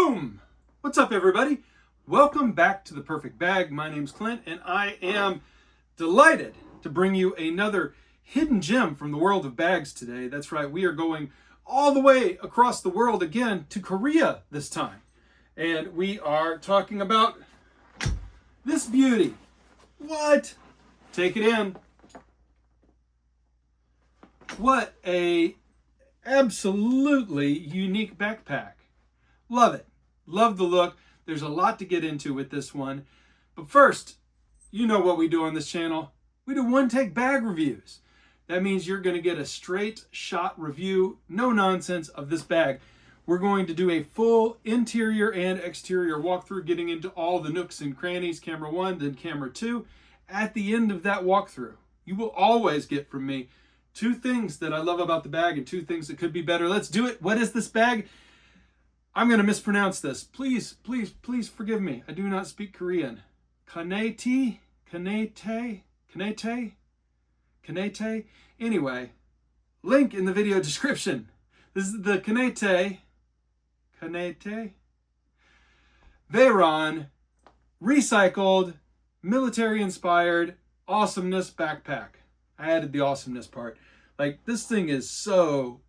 Boom! What's up, everybody? Welcome back to The Perfect Bag. My name's Clint, and I am delighted to bring you another hidden gem from the world of bags today. That's right, we are going all the way across the world again to Korea this time. And we are talking about this beauty. What? Take it in. What a absolutely unique backpack. Love it. Love the look. There's a lot to get into with this one. But first, you know what we do on this channel. We do one-take bag reviews. That means you're going to get a straight shot review, no nonsense, of this bag. We're going to do a full interior and exterior walkthrough, getting into all the nooks and crannies, camera 1, then camera 2. At the end of that walkthrough, you will always get from me 2 things that I love about the bag and 2 things that could be better. Let's do it. What is this bag? I'm going to mispronounce this. Please, please, please forgive me. I do not speak Korean. Kanei Tei? Kanei Tei? Kanei Tei? Kanei Tei? Anyway, link in the video description. This is the Kanei Tei. Kanei Tei? Veyron recycled, military-inspired awesomeness backpack. I added the awesomeness part. Like, this thing is so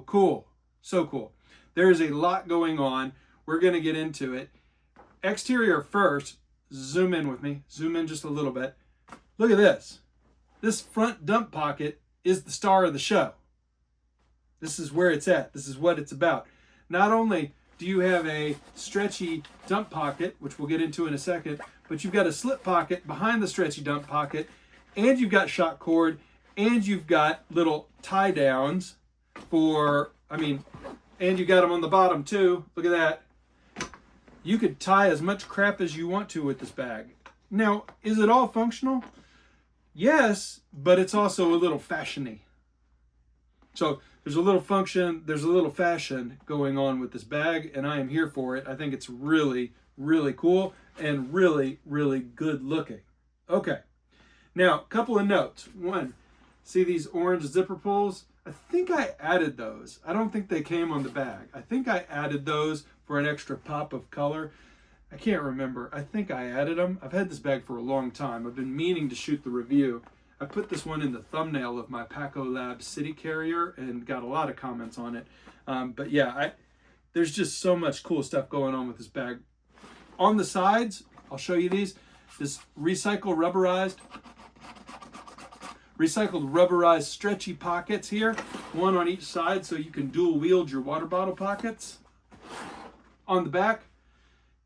cool. So cool. There is a lot going on. We're going to get into it. Exterior first. Zoom in with me. Zoom in just a little bit. Look at this. This front dump pocket is the star of the show. This is where it's at. This is what it's about. Not only do you have a stretchy dump pocket, which we'll get into in a second, but you've got a slip pocket behind the stretchy dump pocket, and you've got shock cord, and you've got little tie downs for, and you got them on the bottom too. Look at that. You could tie as much crap as you want to with this bag. Now, is it all functional? Yes, but it's also a little fashiony. So there's a little function, there's a little fashion going on with this bag, and I am here for it. I think it's really, really cool and really, really good looking. Okay. Now, a couple of notes. One, see these orange zipper pulls? I think I added those. I don't think they came on the bag. I think I added those for an extra pop of color. I can't remember. I think I added them. I've had this bag for a long time. I've been meaning to shoot the review. I put this one in the thumbnail of my Paco Lab City Carrier and got a lot of comments on it. But yeah, there's just so much cool stuff going on with this bag. On the sides, I'll show you these. This recycled rubberized stretchy pockets here, one on each side so you can dual wield your water bottle pockets. On the back,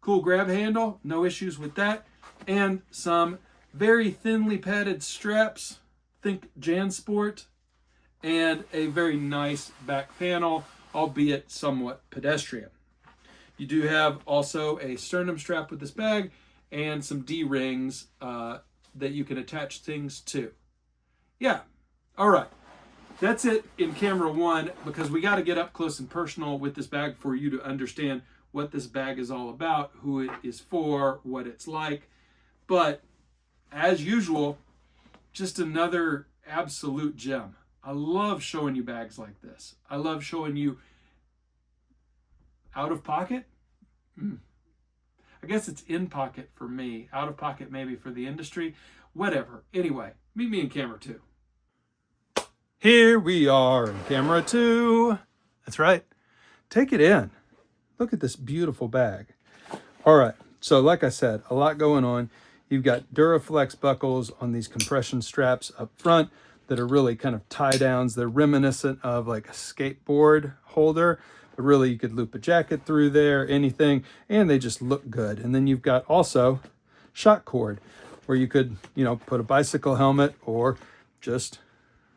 cool grab handle, no issues with that, and some very thinly padded straps, think JanSport, and a very nice back panel, albeit somewhat pedestrian. You do have also a sternum strap with this bag and some D-rings that you can attach things to. Yeah, all right. That's it in camera 1, because we got to get up close and personal with this bag for you to understand what this bag is all about, who it is for, what it's like. But as usual, just another absolute gem. I love showing you bags like this. I love showing you out of pocket. I guess it's in pocket for me. Out of pocket maybe for the industry. Whatever. Anyway, meet me in camera 2. Here we are in camera 2. That's right. Take it in. Look at this beautiful bag. All right. So like I said, a lot going on. You've got Duraflex buckles on these compression straps up front that are really kind of tie downs. They're reminiscent of like a skateboard holder, but really you could loop a jacket through there, anything, and they just look good. And then you've got also shock cord where you could, put a bicycle helmet or just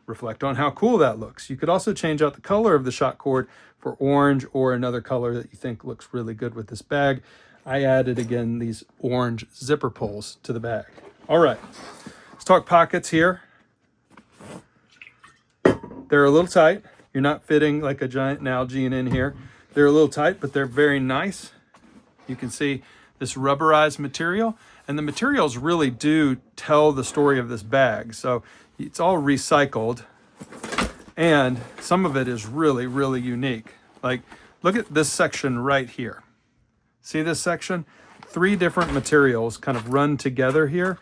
reflect on how cool that looks. You could also change out the color of the shock cord for orange or another color that you think looks really good with this bag. I added, again, these orange zipper pulls to the bag. All right, let's talk pockets here. They're a little tight. You're not fitting like a giant Nalgene in here. They're a little tight, but they're very nice. You can see this rubberized material, and the materials really do tell the story of this bag. So it's all recycled, and some of it is really, really unique. Like, look at this section right here. See this section? 3 different materials kind of run together here.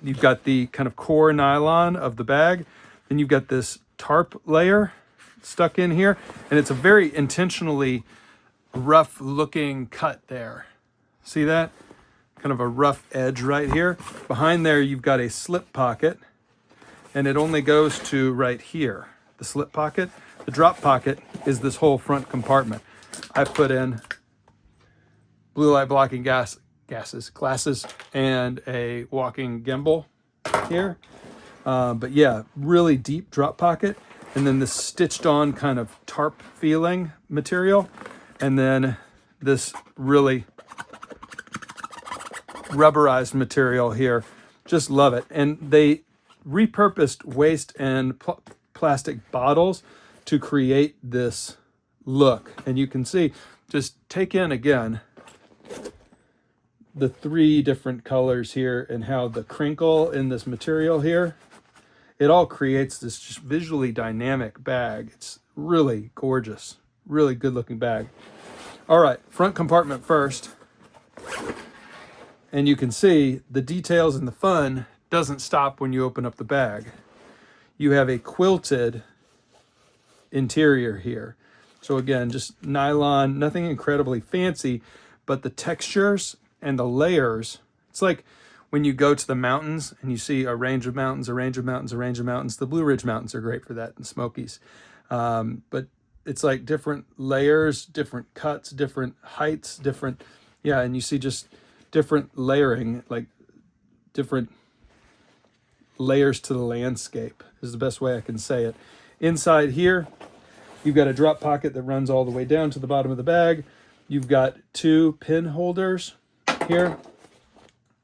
You've got the kind of core nylon of the bag. Then you've got this tarp layer stuck in here. And it's a very intentionally rough looking cut there. See that? Kind of a rough edge right here. Behind there, you've got a slip pocket. And it only goes to right here, the slip pocket. The drop pocket is this whole front compartment. I put in blue light blocking glasses, and a walking gimbal here. But yeah, really deep drop pocket. And then this stitched on kind of tarp feeling material. And then this really rubberized material here. Just love it. And they repurposed waste and plastic bottles to create this look. And you can see, just take in again the 3 different colors here and how the crinkle in this material here, it all creates this just visually dynamic bag. It's really gorgeous, really good looking bag. All right, front compartment first. And you can see the details and the fun doesn't stop when you open up the bag. You have a quilted interior here. So again, just nylon, nothing incredibly fancy, but the textures and the layers, it's like when you go to the mountains and you see a range of mountains, a range of mountains, a range of mountains. The Blue Ridge Mountains are great for that, and Smokies. But it's like different layers, different cuts, different heights, different, yeah, and you see just different layering, like different layers to the landscape is the best way I can say it. Inside here, you've got a drop pocket that runs all the way down to the bottom of the bag. You've got 2 pin holders here.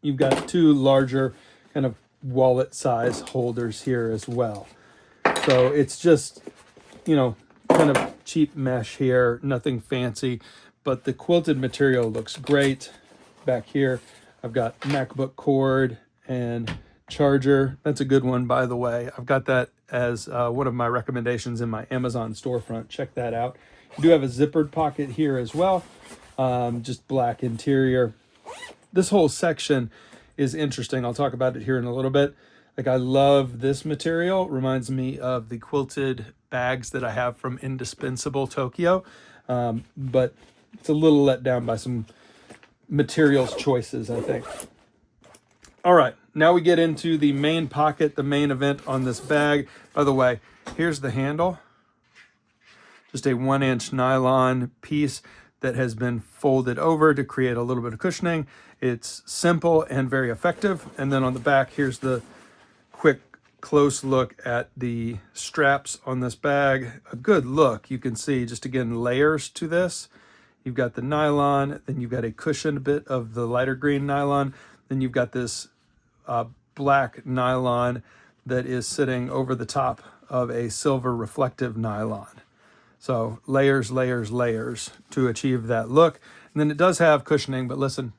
You've got 2 larger kind of wallet size holders here as well. So it's just, you know, kind of cheap mesh here, nothing fancy, but the quilted material looks great. Back here, I've got MacBook cord and charger. That's a good one, by the way. I've got that as one of my recommendations in my Amazon storefront. Check that out. You do have a zippered pocket here as well. Just black interior. This whole section is interesting. I'll talk about it here in a little bit. Like, I love this material. Reminds me of the quilted bags that I have from Indispensable Tokyo. But it's a little let down by some materials choices, I think. All right, now we get into the main pocket, the main event on this bag. By the way, here's the handle. Just a 1-inch nylon piece that has been folded over to create a little bit of cushioning. It's simple and very effective. And then on the back, here's the quick close look at the straps on this bag. A good look. You can see, just again, layers to this. You've got the nylon, then you've got a cushioned bit of the lighter green nylon, then you've got this black nylon that is sitting over the top of a silver reflective nylon. So layers, layers, layers to achieve that look. And then it does have cushioning, but listen.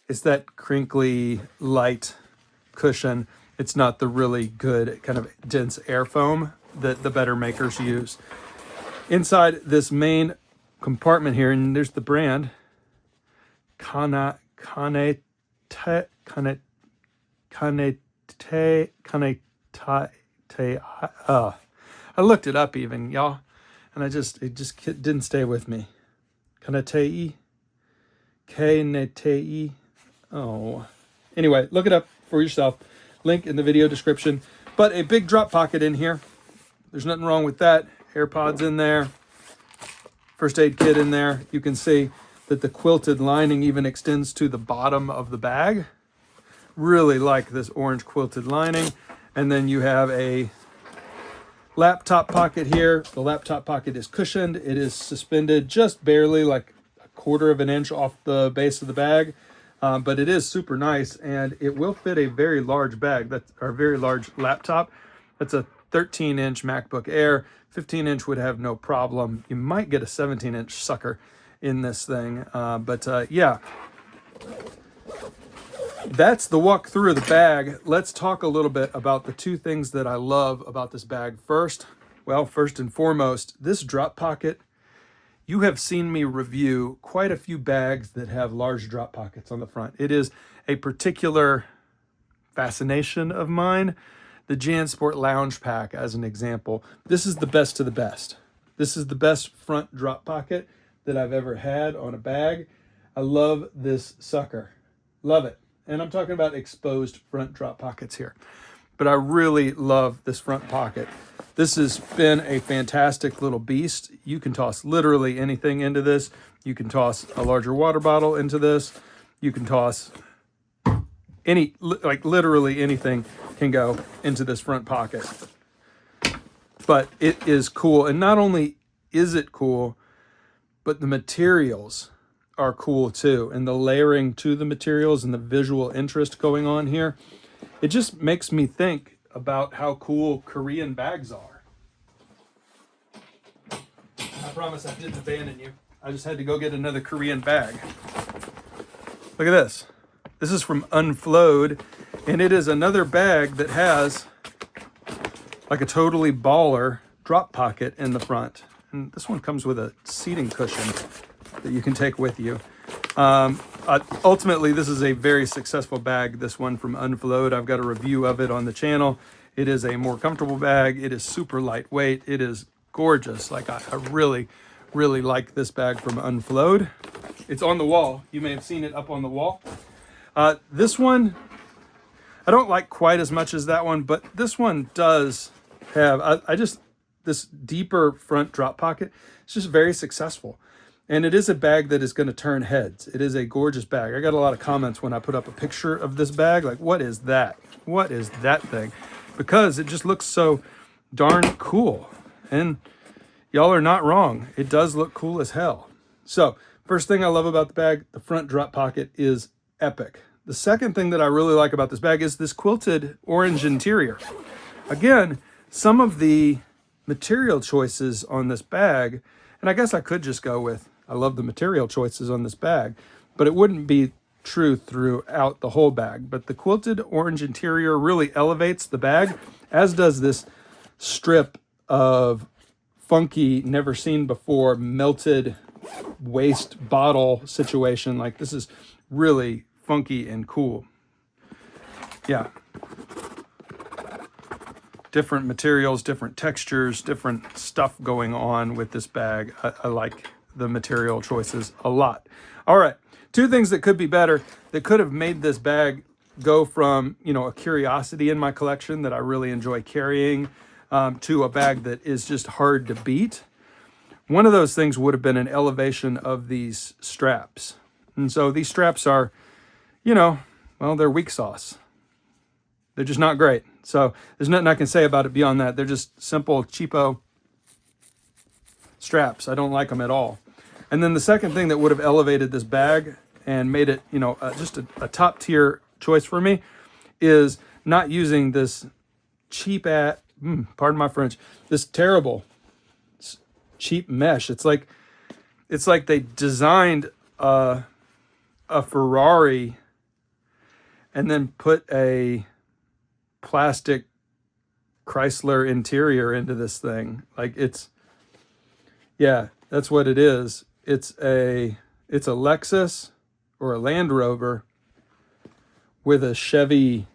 It's that crinkly, light cushion. It's not the really good kind of dense air foam that the better makers use. Inside this main compartment here, and there's the brand, Kanei Tei. I looked it up even, y'all, and it just didn't stay with me. Kanei Tei. Oh. Anyway, look it up for yourself. Link in the video description. But a big drop pocket in here. There's nothing wrong with that. AirPods in there. First aid kit in there. You can see that the quilted lining even extends to the bottom of the bag. Really like this orange quilted lining. And then you have a laptop pocket here. The laptop pocket is cushioned. It is suspended just barely, like a 1/4 inch off the base of the bag. But it is super nice, and it will fit a very large bag. That's our very large laptop. That's a 13-inch MacBook Air. 15-inch would have no problem. You might get a 17-inch sucker in this thing. Yeah, that's the walk through of the bag. Let's talk a little bit about the 2 things that I love about this bag. First and foremost, this drop pocket you have seen me review quite a few bags that have large drop pockets on the front. It is a particular fascination of mine. The JanSport Lounge Pack, as an example. This is the best of the best. This is the best front drop pocket that I've ever had on a bag. I love this sucker. Love it. And I'm talking about exposed front drop pockets here. But I really love this front pocket. This has been a fantastic little beast. You can toss literally anything into this. You can toss a larger water bottle into this. You can toss literally anything can go into this front pocket. But it is cool. And not only is it cool, but the materials are cool too. And the layering to the materials and the visual interest going on here, it just makes me think about how cool Korean bags are. I promise I didn't abandon you. I just had to go get another Korean bag. Look at this. This is from Unflowed, and it is another bag that has like a totally baller drop pocket in the front. And this one comes with a seating cushion that you can take with you. Ultimately, this is a very successful bag, this one from Unflowed. I've got a review of it on the channel. It is a more comfortable bag. It is super lightweight. It is gorgeous. Like I really, really like this bag from Unflowed. It's on the wall. You may have seen it up on the wall. This one, I don't like quite as much as that one, but this one does have, this deeper front drop pocket. It's just very successful. And it is a bag that is going to turn heads. It is a gorgeous bag. I got a lot of comments when I put up a picture of this bag, like, what is that? What is that thing? Because it just looks so darn cool. And y'all are not wrong. It does look cool as hell. So, first thing I love about the bag, the front drop pocket is epic. The second thing that I really like about this bag is this quilted orange interior. Again, some of the material choices on this bag, and I guess I could just go with, I love the material choices on this bag, but it wouldn't be true throughout the whole bag. But the quilted orange interior really elevates the bag, as does this strip of funky, never seen before, melted waste bottle situation. Like, this is really funky and cool. Yeah. Different materials, different textures, different stuff going on with this bag. I like the material choices a lot. All right, two things that could be better, that could have made this bag go from, a curiosity in my collection that I really enjoy carrying, to a bag that is just hard to beat. One of those things would have been an elevation of these straps. And so these straps are, they're weak sauce. They're just not great. So there's nothing I can say about it beyond that. They're just simple, cheapo straps. I don't like them at all. And then the second thing that would have elevated this bag and made it, just a top tier choice for me is not using this pardon my French, this terrible cheap mesh. It's like they designed a Ferrari and then put a plastic Chrysler interior into this thing. Like, that's what it is. It's a Lexus or a Land Rover with a Chevy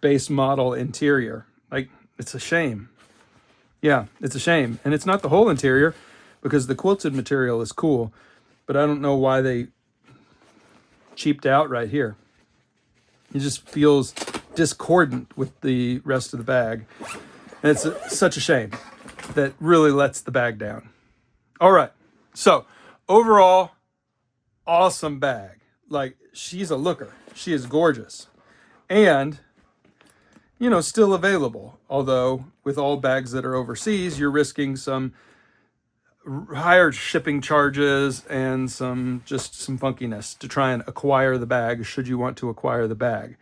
base model interior. Like, it's a shame. Yeah, it's a shame. And it's not the whole interior, because the quilted material is cool, but I don't know why they cheaped out right here. It just feels discordant with the rest of the bag. And it's such a shame. That really lets the bag down. All right, so overall, awesome bag. Like, she's a looker. She is gorgeous. And, still available. Although, with all bags that are overseas, you're risking some higher shipping charges and some funkiness to try and acquire the bag, should you want to acquire the bag.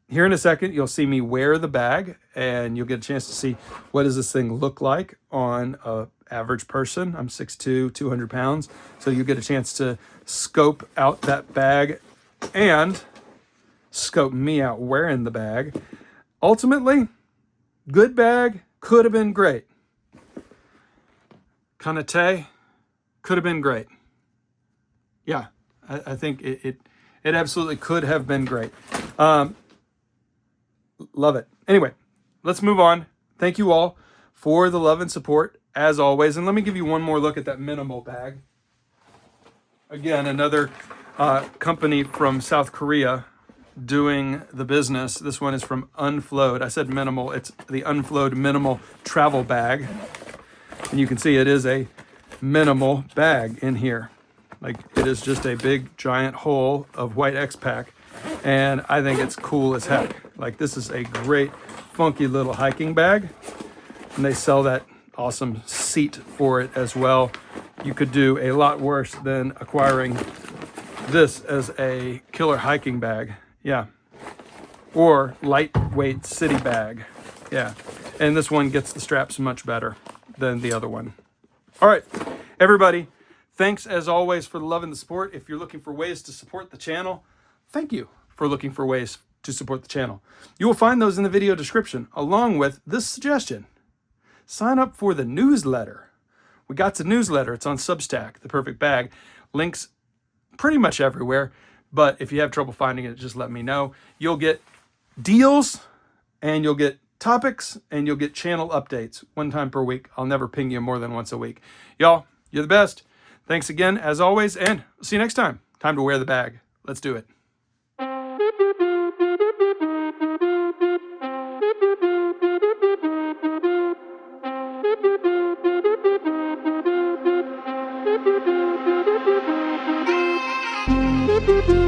Here in a second, you'll see me wear the bag, and you'll get a chance to see what does this thing look like on a average person. I'm 6'2", 200 pounds. So you get a chance to scope out that bag and scope me out wearing the bag. Ultimately, good bag, could have been great. Kanei Tei could have been great. Yeah, I think it absolutely could have been great. Love it. Anyway, let's move on. Thank you all for the love and support, as always. And let me give you one more look at that minimal bag. Again, another company from South Korea doing the business. This one is from Unflowed. I said minimal. It's the Unflowed minimal travel bag. And you can see it is a minimal bag in here. Like, it is just a big giant hole of white X-Pack. And I think it's cool as heck. Like, this is a great funky little hiking bag. And they sell that awesome seat for it as well. You could do a lot worse than acquiring this as a killer hiking bag. Yeah. Or lightweight city bag. Yeah. And this one gets the straps much better than the other one. All right, everybody. Thanks as always for the love and the support. If you're looking for ways to support the channel, thank you for looking for ways to support the channel. You will find those in the video description, along with this suggestion. Sign up for the newsletter. We got the newsletter. It's on Substack, The Perfect Bag. Links pretty much everywhere. But if you have trouble finding it, just let me know. You'll get deals, and you'll get topics, and you'll get channel updates one time per week. I'll never ping you more than once a week. Y'all, you're the best. Thanks again, as always, and see you next time. Time to wear the bag. Let's do it. Thank you.